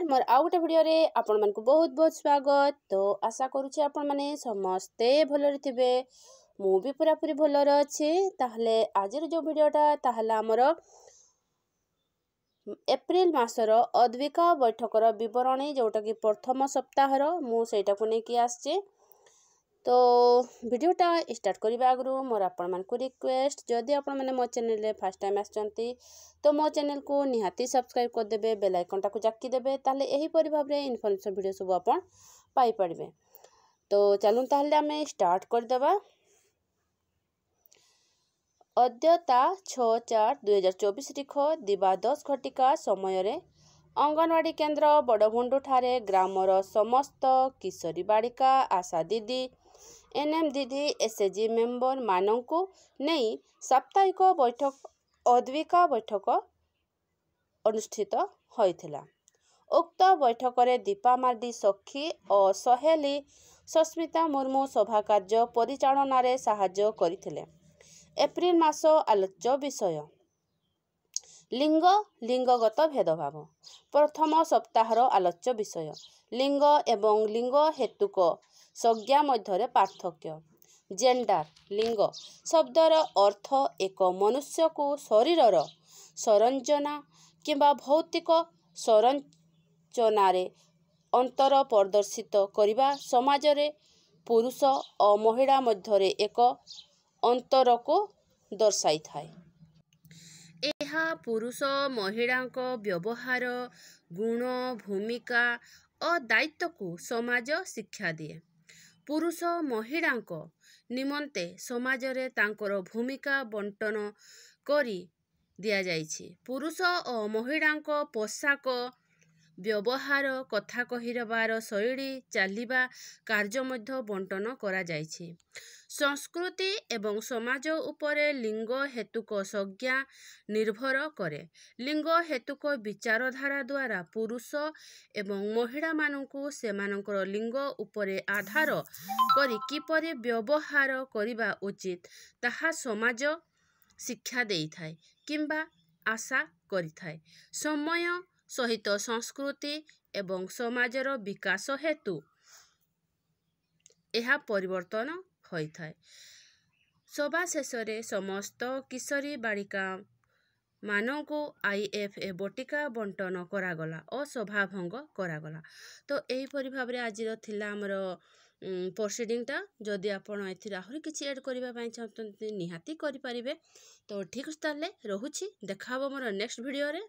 मोर आउ गोटे भिडियो आपण मानकु बहुत बहुत स्वागत। तो आशा करूचे आपण माने समस्ते भलरे थिबे। मु भी पूरा पूरी भलरे अछि। ताहले आजिर जो भिडियोटा ताहला हमर एप्रिल मासर अद्विका बैठकर विवरणी जोटा कि प्रथम सप्ताहर मु सेटा को नै कि आछे। तो वीडियोटा स्टार्ट करने आगु मोर आपण मानकु रिक्वेस्ट, जदि आपण माने मो चैनल रे फर्स्ट टाइम आछंती तो मो चैनल को निहाती सब्सक्राइब कर देबे, बेल आइकन टा को जाक्की देबे, ताले एही परि भाबरे इन्फॉर्मेशन वीडियो सब आपण पाई पड़बे। तो चलून ताहले आमे स्टार्ट कर देबा। अद्यता 6/4/2024 तारिख दिवा 10 घटिका समय रे अंगनवाड़ी केन्द्र बड़भुंडू ठारे ग्रामर समस्त किशोरी बालिका, आशा दीदी, एनएम दीदी, एसएचजी मेंबर मानंकु नहीं साप्ताहिक बैठक अद्विका बैठक अनुष्ठित होइथिला। उक्त बैठक रे दीपा मार्डी सखी और सहेली सस्मिता मुर्मू सभा कार्य परिचालन रे सहाय्य करिथिले। एप्रिल मास आलोच्य विषय लिंग लिंगगत भेदभाव। प्रथम सप्ताहर आलोच्य विषय लिंग एवं लिंग हेतुक संज्ञा मध्य पार्थक्य। जेंडर लिंग शब्दर अर्थ एक मनुष्य को शरीरर संरचना किंबा भौतिक संरचना रे अंतर प्रदर्शित करिबा, समाज रे पुरुष और महिला मध्य एक अंतर को दर्शाई थाए। एहा पुरुष महिला व्यवहार, गुण, भूमिका और दायित्व को समाज शिक्षा दिए। पुरुष महिला निमंते समाज रे तांकर भूमिका बंटन करी दिया जाइछि। पुरुष और महिला पोशाक, व्यवहार, कथा कहिबार शैली, चालिबा कार्य मध्य बंटन करा जाइछि। संस्कृति एवं समाज उपरे लिंग हेतुक संज्ञा निर्भर करे। लिंग हेतुक विचारधारा द्वारा पुरुष एवं महिला मानंकु सेमानकर लिंग उपरे आधार करी किपरि व्यवहार करिबा उचित ताहा समाज शिक्षा देई थाए किंबा आशा करि थाए। समय सहित संस्कृति एवं समाजर विकास हेतु यह परिवर्तन होई थाए। सभा शेष रे समस्त किशोरी बालिका मानंकु आईएफए बटिका बंटन करागला और सभा भंग करागला। तो यही परि भाबरे आज थिला हमर प्रोसीडिंगटा। जदि आपण एथिरा आहुरी किछि ऐड करिबा पई चाहतंती निहाती करि परिबे। तो ठीक ताले रहुछि, देखाबो मोर नेक्स्ट वीडियो रे।